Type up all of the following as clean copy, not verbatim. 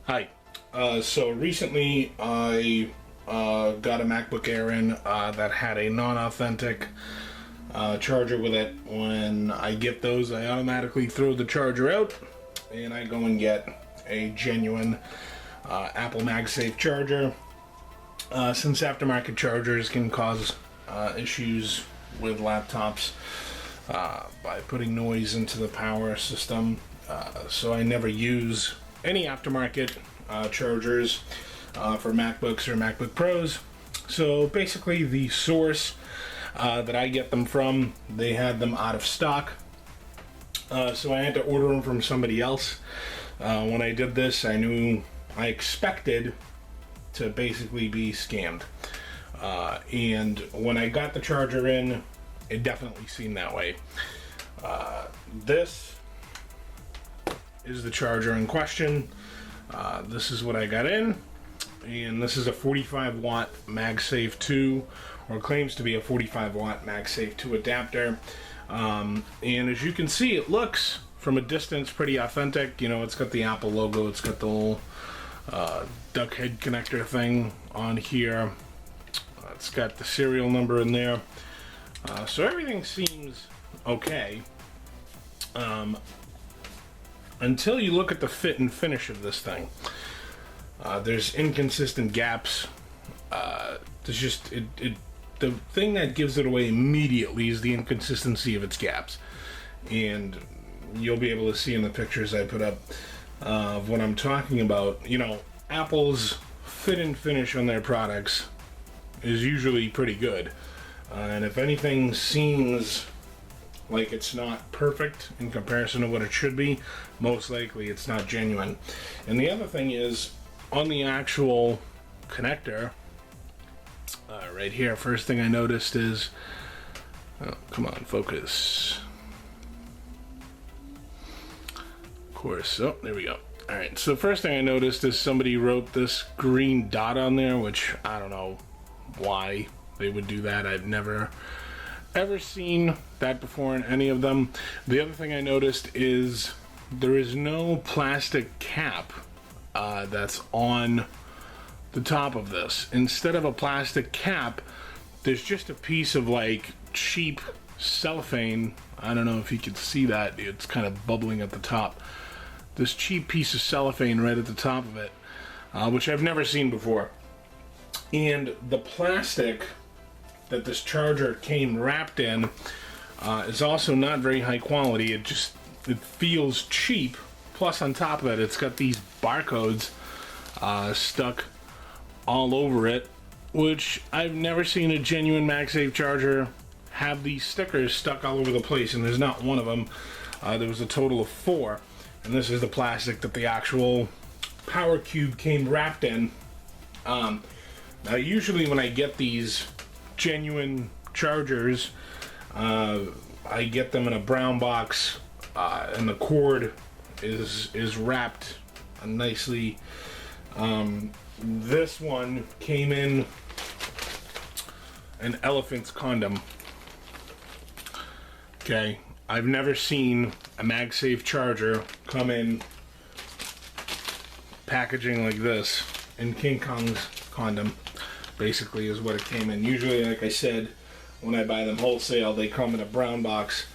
Hi. So recently I got a MacBook Air in that had a non-authentic charger with it. When I get those, I automatically throw the charger out and I go and get a genuine Apple MagSafe charger. Since aftermarket chargers can cause issues with laptops by putting noise into the power system, so I never use any aftermarket chargers for MacBooks or MacBook Pros. So basically the source that I get them from, they had them out of stock, so I had to order them from somebody else. When I did this, I expected to basically be scammed, and when I got the charger in, it definitely seemed that way. This is the charger in question. This is what I got in, and this is a 45 watt MagSafe 2, or claims to be a 45 watt MagSafe 2 adapter. And as you can see, it looks from a distance pretty authentic. You know, it's got the Apple logo, it's got the little duck head connector thing on here, it's got the serial number in there, so everything seems okay. Until you look at the fit and finish of this thing. There's inconsistent gaps. There's just the thing that gives it away immediately is the inconsistency of its gaps, and you'll be able to see in the pictures I put up of what I'm talking about. You know, Apple's fit and finish on their products is usually pretty good, and if anything seems like it's not perfect in comparison to what it should be, most likely it's not genuine. And the other thing is, on the actual connector, right here, first thing I noticed is, oh, come on, focus. Of course, oh, there we go. Alright, so the first thing I noticed is somebody wrote this green dot on there, which I don't know why they would do that. I've never ever seen that before in any of them. The other thing I noticed is there is no plastic cap that's on the top of this. Instead of a plastic cap, there's just a piece of like cheap cellophane. I don't know if you can see that, it's kind of bubbling at the top. This cheap piece of cellophane right at the top of it, which I've never seen before. And the plastic that this charger came wrapped in is also not very high quality. It feels cheap. Plus, on top of it, it's got these barcodes stuck all over it, which I've never seen a genuine MagSafe charger have these stickers stuck all over the place, and there's not one of them. There was a total of 4, and this is the plastic that the actual power cube came wrapped in. Now, usually when I get these genuine chargers, I get them in a brown box, and the cord is wrapped nicely. This one came in an elephant's condom. Okay, I've never seen a MagSafe charger come in packaging like this, in King Kong's condom. Basically is what it came in. Usually, like I said, when I buy them wholesale, they come in a brown box.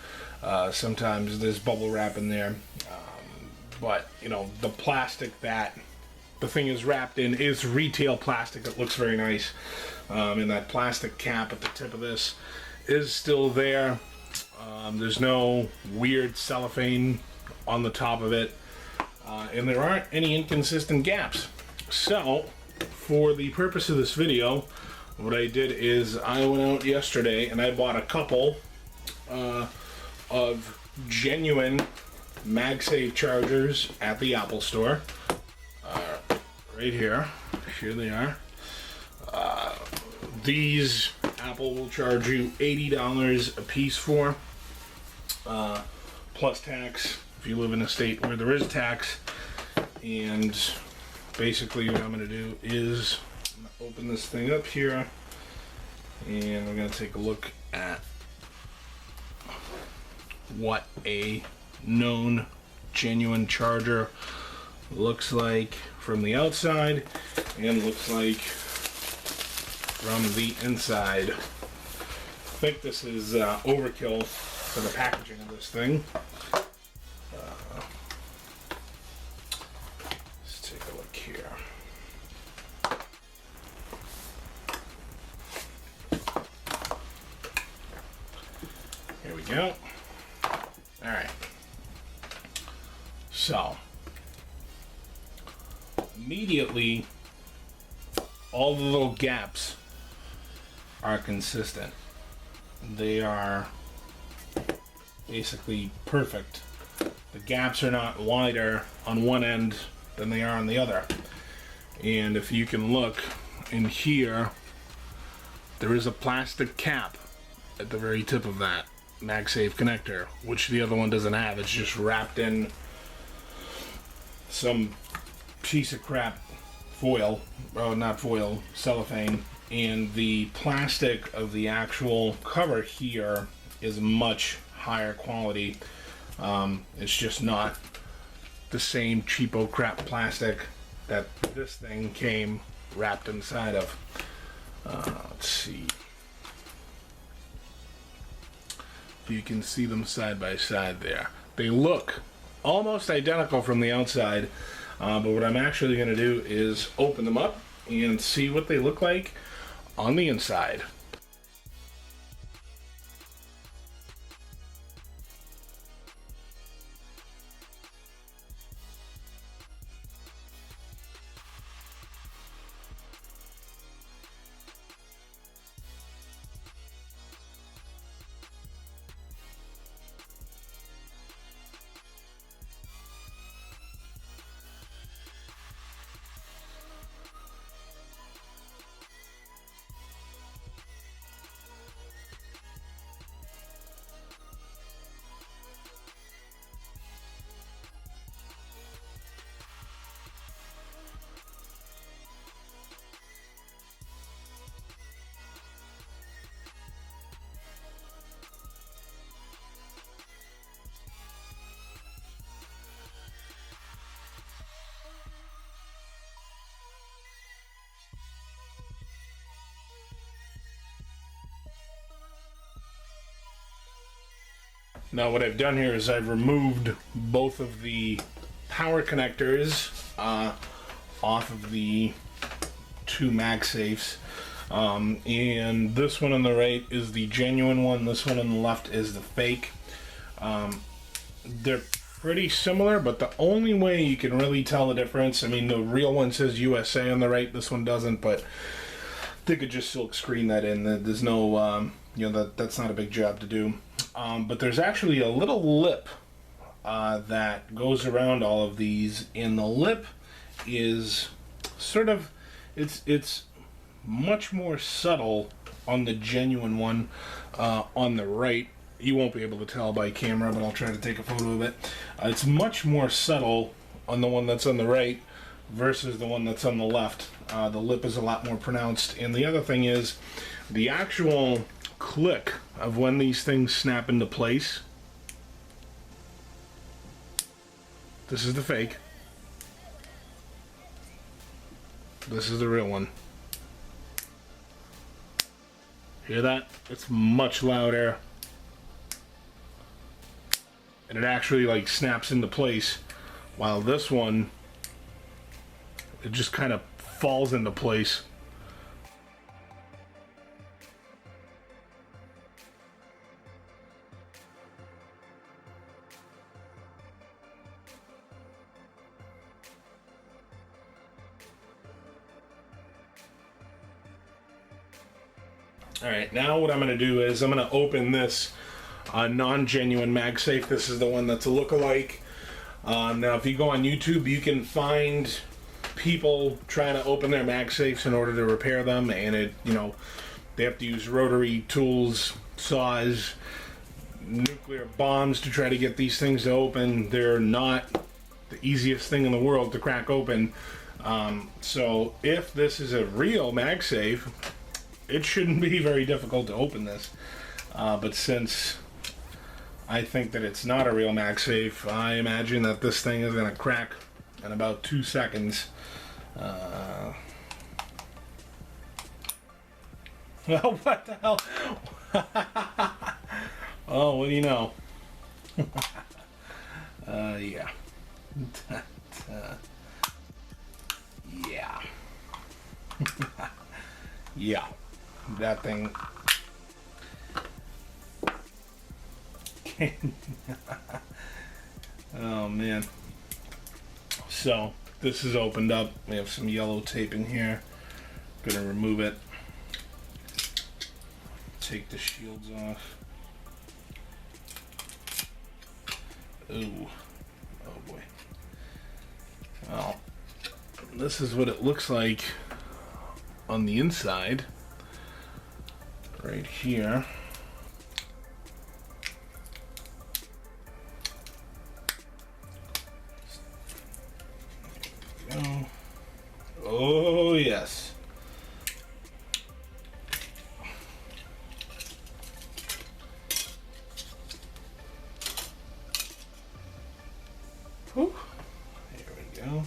Sometimes there's bubble wrap in there, but you know, the plastic that the thing is wrapped in is retail plastic. It looks very nice, and that plastic cap at the tip of this is still there. There's no weird cellophane on the top of it, and there aren't any inconsistent gaps. So, for the purpose of this video, what I did is I went out yesterday and I bought a couple of genuine MagSafe chargers at the Apple store. Right here. Here they are. These Apple will charge you $80 a piece for, plus tax if you live in a state where there is tax. And basically what I'm going to do is open this thing up here, and we're going to take a look at what a known genuine charger looks like from the outside and looks like from the inside. I think this is overkill for the packaging of this thing. Let's take a look here. Here we go. Alright. So, immediately, all the little gaps are consistent. They are basically perfect. The gaps are not wider on one end than they are on the other. And if you can look in here, there is a plastic cap at the very tip of that MagSafe connector, which the other one doesn't have. It's just wrapped in some piece of crap foil, well, not foil, cellophane, and the plastic of the actual cover here is much higher quality. It's just not the same cheapo crap plastic that this thing came wrapped inside of. Let's see if you can see them side by side there. They look almost identical from the outside, but what I'm actually going to do is open them up and see what they look like on the inside. Now what I've done here is I've removed both of the power connectors off of the two MagSafes, and this one on the right is the genuine one, this one on the left is the fake. They're pretty similar, but the only way you can really tell the difference, I mean the real one says USA on the right, this one doesn't, but they could just silk screen that in. There's no, that's not a big job to do. But there's actually a little lip that goes around all of these, and the lip is sort of, it's much more subtle on the genuine one on the right. You won't be able to tell by camera, but I'll try to take a photo of it. It's much more subtle on the one that's on the right versus the one that's on the left. The lip is a lot more pronounced, and the other thing is the actual click of when these things snap into place. This is the fake. This is the real one. Hear that? It's much louder. And it actually like snaps into place, while this one, it just kind of falls into place. Alright, now what I'm going to do is I'm going to open this non-genuine MagSafe. This is the one that's a look-alike. Now if you go on YouTube, you can find people trying to open their MagSafes in order to repair them, and they have to use rotary tools, saws, nuclear bombs to try to get these things to open. They're not the easiest thing in the world to crack open. So if this is a real MagSafe, it shouldn't be very difficult to open this. But since I think that it's not a real MagSafe, I imagine that this thing is going to crack in about 2 seconds. Well, what the hell? Oh, what do you know? Yeah. Yeah. Yeah. That thing. Oh, man. So, this is opened up. We have some yellow tape in here. Gonna remove it. Take the shields off. Ooh. Oh boy. Well, this is what it looks like on the inside. Right here. There we go. Oh, yes. Whew. There we go.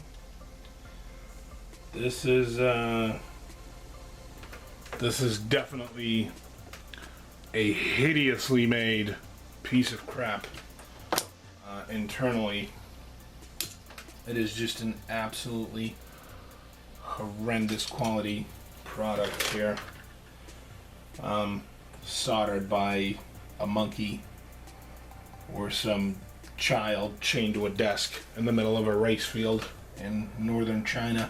This is definitely a hideously made piece of crap internally. It is just an absolutely horrendous quality product here. Soldered by a monkey or some child chained to a desk in the middle of a rice field in northern China.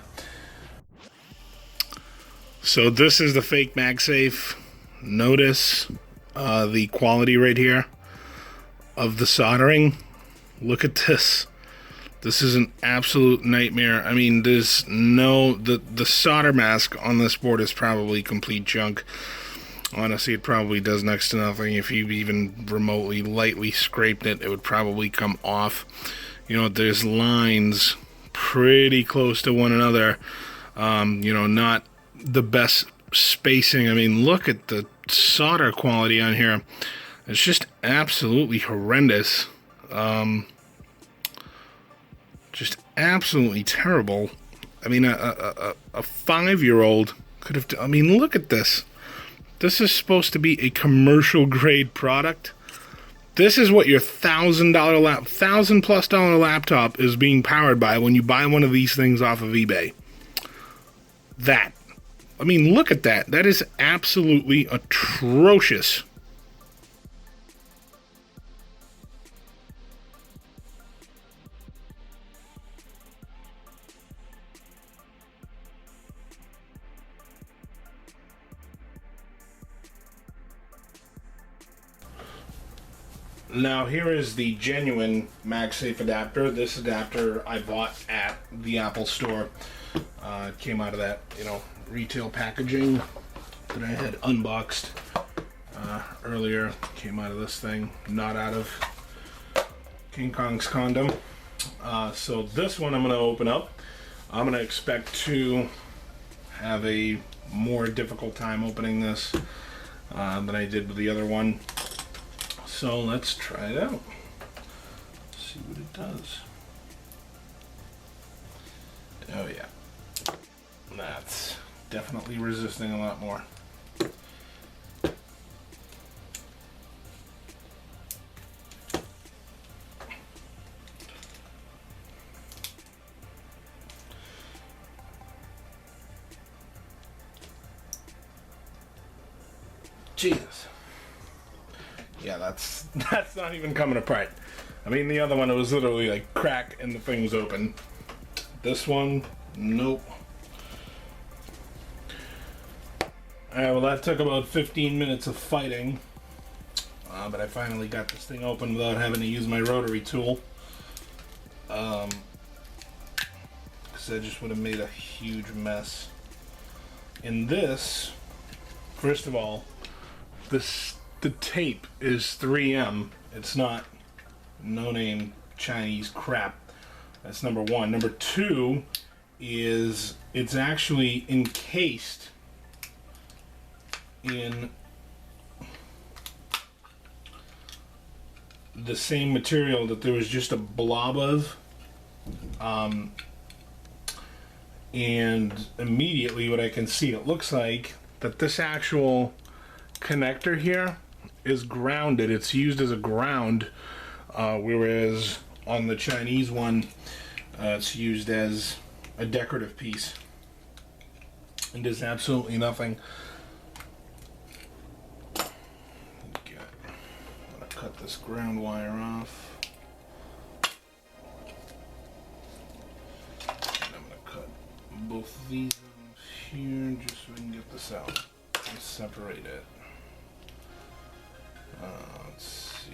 So this is the fake MagSafe. Notice the quality right here of the soldering. Look at this. This is an absolute nightmare. I mean, there's no... The solder mask on this board is probably complete junk. Honestly, it probably does next to nothing. If you even remotely lightly scraped it, it would probably come off. You know, there's lines pretty close to one another. You know, not the best spacing. I mean, look at the solder quality on here. It's just absolutely horrendous. Just absolutely terrible. I mean, a 5-year-old could have... I mean, look at this. This is supposed to be a commercial grade product. This is what your $1,000+ laptop is being powered by when you buy one of these things off of eBay. That. I mean, look at that. That is absolutely atrocious. Now here is the genuine MagSafe adapter. This adapter I bought at the Apple store. It came out of that, you know, retail packaging that I had unboxed earlier. Came out of this thing, not out of King Kong's condom. So this one I'm going to open up. I'm going to expect to have a more difficult time opening this than I did with the other one. So let's try it out. See what it does. Oh yeah. That's definitely resisting a lot more. Jesus. Yeah, that's not even coming apart. I mean, the other one, it was literally like crack and the thing was open. This one, nope. Alright, well that took about 15 minutes of fighting. But I finally got this thing open without having to use my rotary tool. Because I just would have made a huge mess. In this, first of all, the tape is 3M. It's not no-name Chinese crap. That's number one. Number two is it's actually encased in the same material that there was just a blob of And immediately what I can see, it looks like that this actual connector here is grounded. It's used as a ground, whereas on the Chinese one, it's used as a decorative piece. And does absolutely nothing. I'm gonna cut this ground wire off. And I'm gonna cut both of these off here just so we can get this out and separate it. Let's see.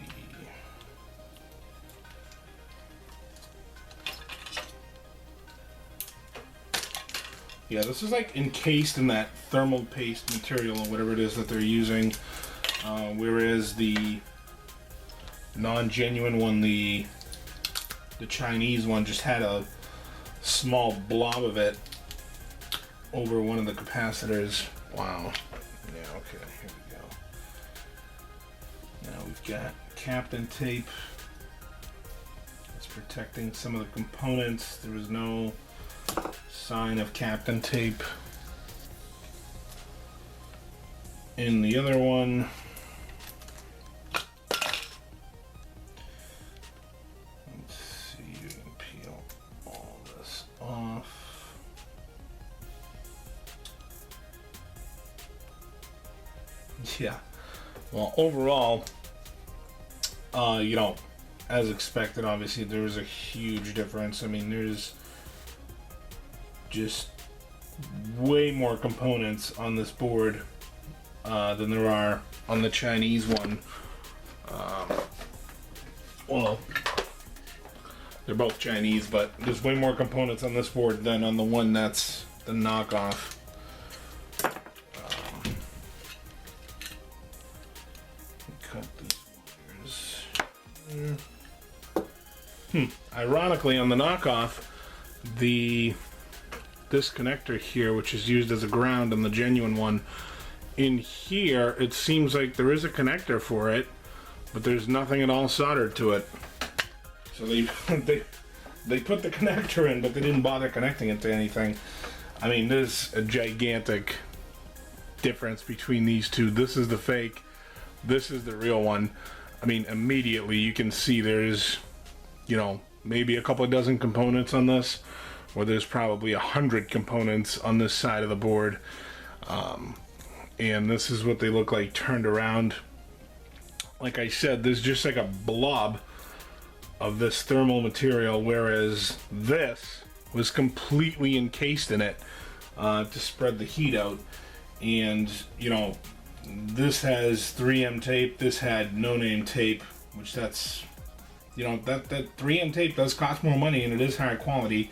Yeah, this is like encased in that thermal paste material or whatever it is that they're using, whereas the non-genuine one, the Chinese one, just had a small blob of it over one of the capacitors. Wow. Yeah, okay, here we go. Now we've got Captain tape. It's protecting some of the components. There was no sign of Captain tape in the other one. Let's see, you can peel all this off. Yeah, well, overall, you know, as expected, obviously there was a huge difference. I mean, there's just way more components on this board than there are on the Chinese one. Well, they're both Chinese, but there's way more components on this board than on the one that's the knockoff. Cut these wires. Ironically, on the knockoff, this connector here, which is used as a ground on the genuine one, in here it seems like there is a connector for it, but there's nothing at all soldered to it. So they put the connector in, but they didn't bother connecting it to anything. I mean, there's a gigantic difference between these two. This is the fake, this is the real one. I mean, immediately you can see there's, you know, maybe a couple of dozen components on this, where there's probably 100 components on this side of the board. And this is what they look like turned around. Like I said, there's just like a blob of this thermal material, whereas this was completely encased in it to spread the heat out. And, you know, this has 3M tape, this had no-name tape, which that's, you know, that 3M tape does cost more money and it is higher quality.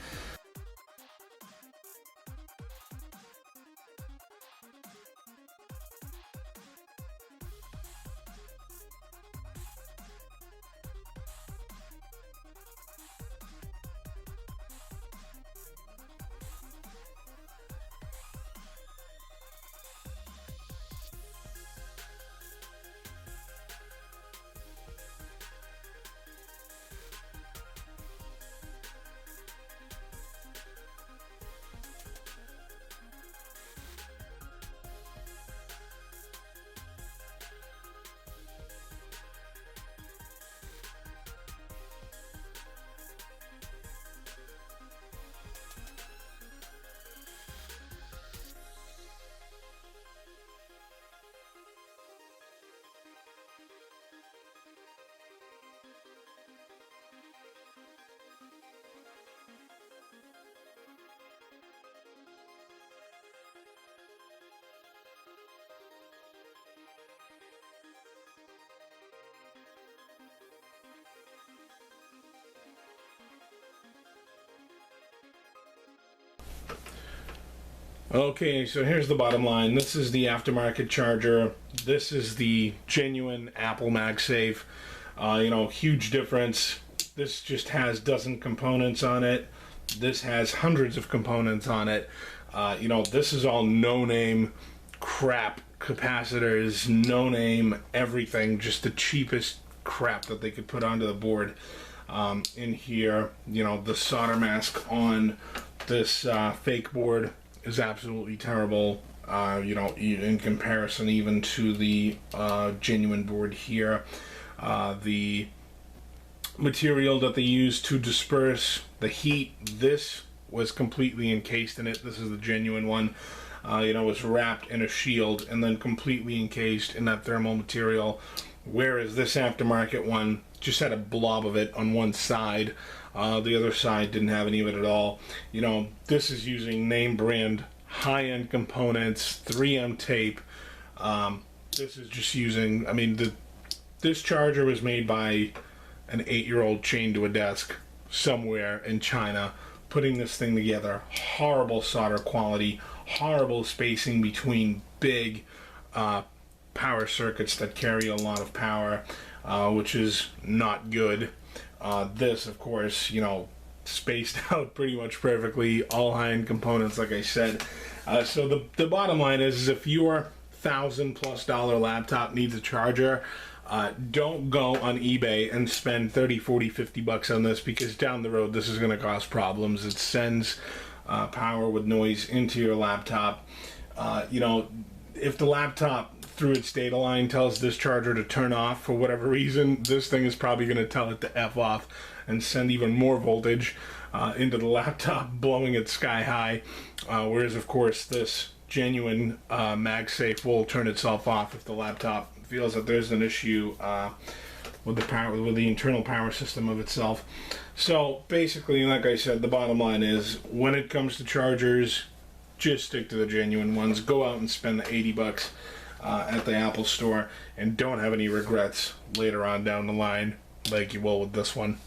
Okay, so here's the bottom line. This is the aftermarket charger. This is the genuine Apple MagSafe. You know, huge difference. This just has dozen components on it. This has hundreds of components on it. You know, this is all no-name crap capacitors, no-name everything, just the cheapest crap that they could put onto the board. In here, you know, the solder mask on This fake board is absolutely terrible. You know, in comparison even to the genuine board here. The material that they use to disperse the heat, this was completely encased in it. This is the genuine one. You know, was wrapped in a shield and then completely encased in that thermal material, whereas this aftermarket one just had a blob of it on one side. The other side didn't have any of it at all. You know, this is using name brand high-end components, 3M tape. This is just using, I mean, this charger was made by an 8-year-old chained to a desk somewhere in China, putting this thing together. Horrible solder quality, horrible spacing between big power circuits that carry a lot of power, which is not good. This, of course, you know, spaced out pretty much perfectly, all high-end components, like I said. So the bottom line is if your $1,000+ laptop needs a charger, don't go on eBay and spend 30, 40, 50 bucks on this, because down the road this is going to cause problems. It sends power with noise into your laptop. You know, if the laptop through its data line tells this charger to turn off for whatever reason, this thing is probably going to tell it to F off and send even more voltage into the laptop, blowing it sky high. Whereas, of course, this genuine MagSafe will turn itself off if the laptop feels that there's an issue with the power, with the internal power system of itself. So basically, like I said, the bottom line is when it comes to chargers, just stick to the genuine ones. Go out and spend the 80 bucks at the Apple store and don't have any regrets later on down the line like you will with this one.